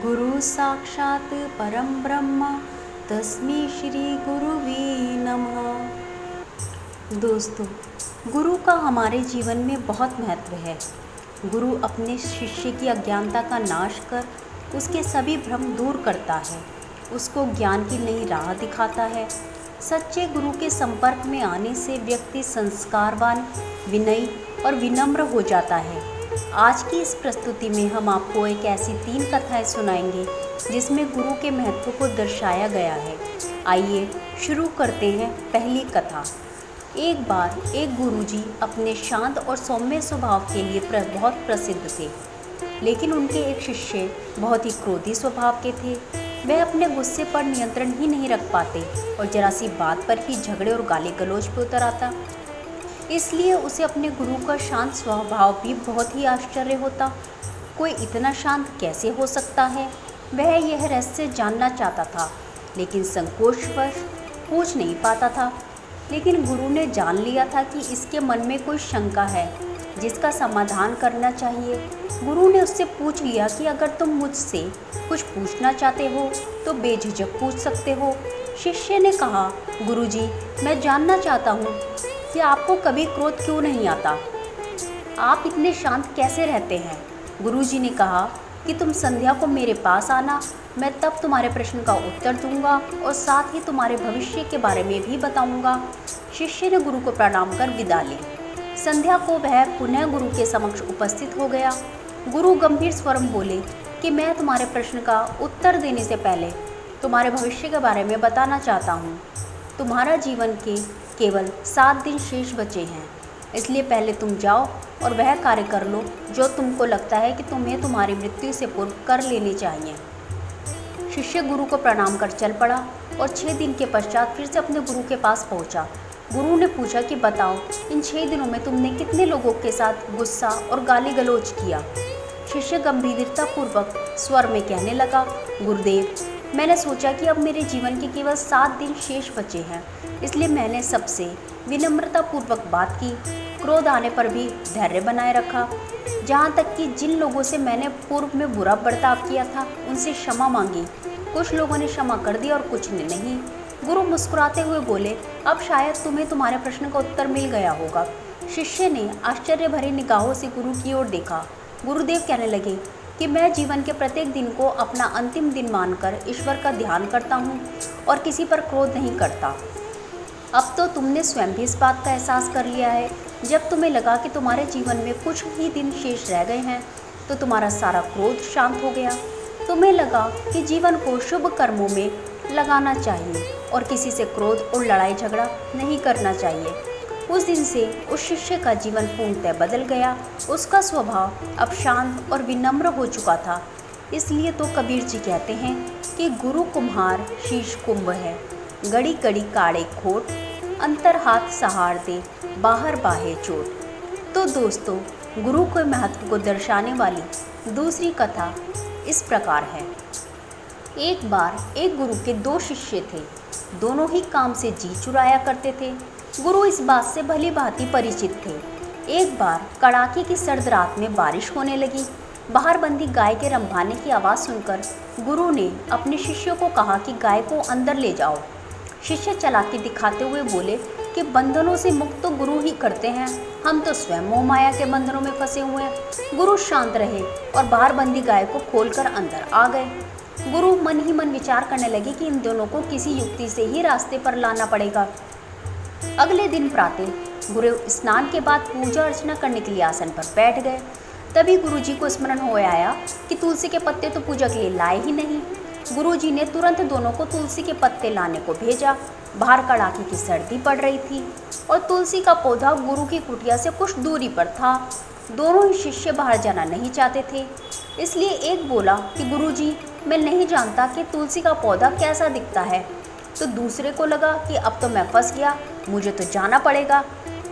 गुरु साक्षात परम ब्रह्म तस्मै श्री गुरुवे नमः। दोस्तों, गुरु का हमारे जीवन में बहुत महत्व है। गुरु अपने शिष्य की अज्ञानता का नाश कर उसके सभी भ्रम दूर करता है, उसको ज्ञान की नई राह दिखाता है। सच्चे गुरु के संपर्क में आने से व्यक्ति संस्कारवान, विनयी और विनम्र हो जाता है। आज की इस प्रस्तुति में हम आपको एक ऐसी 3 कथाएं सुनाएंगे जिसमें गुरु के महत्व को दर्शाया गया है। आइए शुरू करते हैं पहली कथा। एक बार एक गुरुजी अपने शांत और सौम्य स्वभाव के लिए बहुत प्रसिद्ध थे, लेकिन उनके एक शिष्य बहुत ही क्रोधी स्वभाव के थे। वह अपने गुस्से पर नियंत्रण ही नहीं रख पाते और जरा सी बात पर ही झगड़े और गाली गलौज पर उतर आता। इसलिए उसे अपने गुरु का शांत स्वभाव भी बहुत ही आश्चर्य होता। कोई इतना शांत कैसे हो सकता है? वह यह रहस्य जानना चाहता था, लेकिन संकोचवश पूछ नहीं पाता था। लेकिन गुरु ने जान लिया था कि इसके मन में कोई शंका है जिसका समाधान करना चाहिए। गुरु ने उससे पूछ लिया कि अगर तुम मुझसे कुछ पूछना चाहते हो तो बेझिझक पूछ सकते हो। शिष्य ने कहा, गुरुजी, मैं जानना चाहता हूँ कि आपको कभी क्रोध क्यों नहीं आता? आप इतने शांत कैसे रहते हैं? गुरुजी ने कहा कि तुम संध्या को मेरे पास आना, मैं तब तुम्हारे प्रश्न का उत्तर दूंगा और साथ ही तुम्हारे भविष्य के बारे में भी बताऊंगा। शिष्य ने गुरु को प्रणाम कर विदा ली। संध्या को वह पुनः गुरु के समक्ष उपस्थित हो गया। गुरु गंभीर स्वर में बोले कि मैं तुम्हारे प्रश्न का उत्तर देने से पहले तुम्हारे भविष्य के बारे में बताना चाहता हूँ। तुम्हारा जीवन के केवल 7 दिन शेष बचे हैं, इसलिए पहले तुम जाओ और वह कार्य कर लो जो तुमको लगता है कि तुम्हें तुम्हारी मृत्यु से पूर्व कर लेनी चाहिए। शिष्य गुरु को प्रणाम कर चल पड़ा और 6 दिन के पश्चात फिर से अपने गुरु के पास पहुंचा। गुरु ने पूछा कि बताओ, इन 6 दिनों में तुमने कितने लोगों के साथ गुस्सा और गाली गलौज किया? शिष्य गंभीरतापूर्वक स्वर में कहने लगा, गुरुदेव, मैंने सोचा कि अब मेरे जीवन के केवल 7 दिन शेष बचे हैं, इसलिए मैंने सबसे विनम्रतापूर्वक बात की। क्रोध आने पर भी धैर्य बनाए रखा। जहाँ तक कि जिन लोगों से मैंने पूर्व में बुरा बर्ताव किया था उनसे क्षमा मांगी। कुछ लोगों ने क्षमा कर दी और कुछ ने नहीं। गुरु मुस्कुराते हुए बोले, अब शायद तुम्हें तुम्हारे प्रश्न का उत्तर मिल गया होगा। शिष्य ने आश्चर्य भरी निगाहों से गुरु की ओर देखा। गुरुदेव कहने लगे कि मैं जीवन के प्रत्येक दिन को अपना अंतिम दिन मानकर ईश्वर का ध्यान करता हूँ और किसी पर क्रोध नहीं करता। अब तो तुमने स्वयं भी इस बात का एहसास कर लिया है। जब तुम्हें लगा कि तुम्हारे जीवन में कुछ ही दिन शेष रह गए हैं तो तुम्हारा सारा क्रोध शांत हो गया। तुम्हें लगा कि जीवन को शुभ कर्मों में लगाना चाहिए और किसी से क्रोध और लड़ाई झगड़ा नहीं करना चाहिए। उस दिन से उस शिष्य का जीवन पूर्णतः बदल गया। उसका स्वभाव अब शांत और विनम्र हो चुका था। इसलिए तो कबीर जी कहते हैं कि गुरु कुम्हार शीश कुंभ है, गड़ी गड़ी काढ़े खोट, अंतर हाथ सहार दे, बाहर बाहे चोट। तो दोस्तों, गुरु के महत्व को दर्शाने वाली दूसरी कथा इस प्रकार है। एक बार एक गुरु के 2 शिष्य थे। दोनों ही काम से जी चुराया करते थे। गुरु इस बात से भली भांति परिचित थे। एक बार कड़ाके की सर्द रात में बारिश होने लगी। बाहर बंधी गाय के रंभाने की आवाज़ सुनकर गुरु ने अपने शिष्यों को कहा कि गाय को अंदर ले जाओ। शिष्य चालाकी दिखाते हुए बोले कि बंधनों से मुक्त तो गुरु ही करते हैं, हम तो स्वयं मोह माया के बंधनों में फंसे हुए हैं। गुरु शांत रहे और बाहर बंधी गाय को खोलकर अंदर आ गए। गुरु मन ही मन विचार करने लगे कि इन दोनों को किसी युक्ति से ही रास्ते पर लाना पड़ेगा। अगले दिन प्रातः गुरु स्नान के बाद पूजा अर्चना करने के लिए आसन पर बैठ गए। तभी गुरुजी को स्मरण हो आया कि तुलसी के पत्ते तो पूजा के लिए लाए ही नहीं। गुरुजी ने तुरंत दोनों को तुलसी के पत्ते लाने को भेजा। बाहर कड़ाके की सर्दी पड़ रही थी और तुलसी का पौधा गुरु की कुटिया से कुछ दूरी पर था। दोनों ही शिष्य बाहर जाना नहीं चाहते थे, इसलिए एक बोला कि गुरुजी, मैं नहीं जानता कि तुलसी का पौधा कैसा दिखता है। तो दूसरे को लगा कि अब तो मैं फंस गया, मुझे तो जाना पड़ेगा।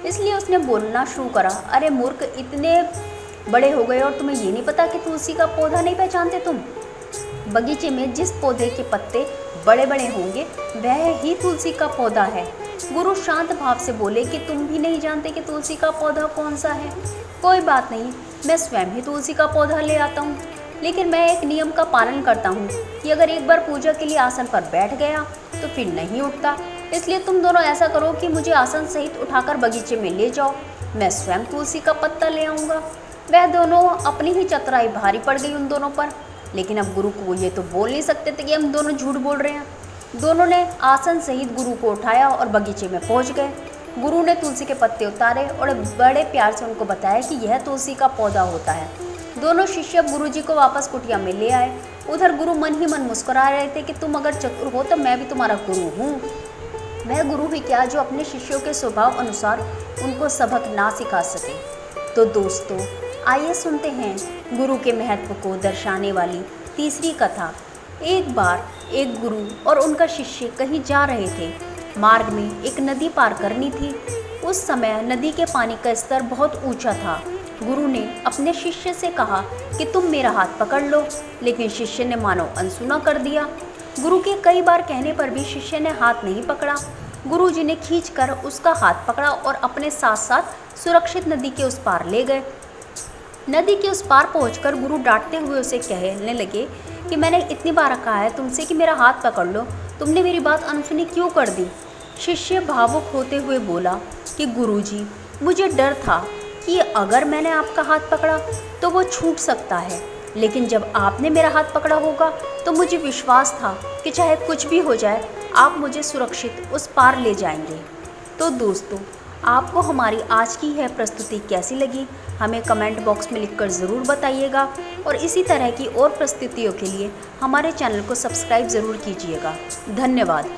इसलिए उसने बोलना शुरू करा, अरे मूर्ख, इतने बड़े हो गए और तुम्हें ये नहीं पता कि तुलसी का पौधा नहीं पहचानते तुम? बगीचे में जिस पौधे के पत्ते बड़े बड़े होंगे वह ही तुलसी का पौधा है। गुरु शांत भाव से बोले कि तुम भी नहीं जानते कि तुलसी का पौधा कौन सा है। कोई बात नहीं, मैं स्वयं ही तुलसी का पौधा ले आता हूँ। लेकिन मैं एक नियम का पालन करता हूँ कि अगर एक बार पूजा के लिए आसन पर बैठ गया तो फिर नहीं उठता। इसलिए तुम दोनों ऐसा करो कि मुझे आसन सहित उठाकर बगीचे में ले जाओ, मैं स्वयं तुलसी का पत्ता ले आऊँगा। वह दोनों अपनी ही चतुराई भारी पड़ गई उन दोनों पर, लेकिन अब गुरु को ये तो बोल नहीं सकते थे कि हम दोनों झूठ बोल रहे हैं। दोनों ने आसन सहित गुरु को उठाया और बगीचे में पहुंच गए। गुरु ने तुलसी के पत्ते उतारे और बड़े प्यार से उनको बताया कि यह तुलसी का पौधा होता है। दोनों शिष्य अब गुरु जी को वापस कुटिया में ले आए। उधर गुरु मन ही मन मुस्कुरा रहे थे कि तुम अगर चतुर हो तो मैं भी तुम्हारा गुरु हूँ। वह गुरु ही क्या जो अपने शिष्यों के स्वभाव अनुसार उनको सबक ना सिखा सके। तो दोस्तों, आइए सुनते हैं गुरु के महत्व को दर्शाने वाली तीसरी कथा। एक बार एक गुरु और उनका शिष्य कहीं जा रहे थे। मार्ग में एक नदी पार करनी थी। उस समय नदी के पानी का स्तर बहुत ऊंचा था। गुरु ने अपने शिष्य से कहा कि तुम मेरा हाथ पकड़ लो, लेकिन शिष्य ने मानो अनसुना कर दिया। गुरु के कई बार कहने पर भी शिष्य ने हाथ नहीं पकड़ा। गुरु जी ने खींचकर उसका हाथ पकड़ा और अपने साथ साथ सुरक्षित नदी के उस पार ले गए। नदी के उस पार पहुंचकर गुरु डांटते हुए उसे कहने लगे कि मैंने इतनी बार कहा है तुमसे कि मेरा हाथ पकड़ लो, तुमने मेरी बात अनसुनी क्यों कर दी। शिष्य भावुक होते हुए बोला कि गुरुजी, मुझे डर था कि अगर मैंने आपका हाथ पकड़ा तो वो छूट सकता है, लेकिन जब आपने मेरा हाथ पकड़ा होगा तो मुझे विश्वास था कि चाहे कुछ भी हो जाए आप मुझे सुरक्षित उस पार ले जाएंगे। तो दोस्तों, आपको हमारी आज की यह प्रस्तुति कैसी लगी हमें कमेंट बॉक्स में लिखकर ज़रूर बताइएगा, और इसी तरह की और प्रस्तुतियों के लिए हमारे चैनल को सब्सक्राइब ज़रूर कीजिएगा। धन्यवाद।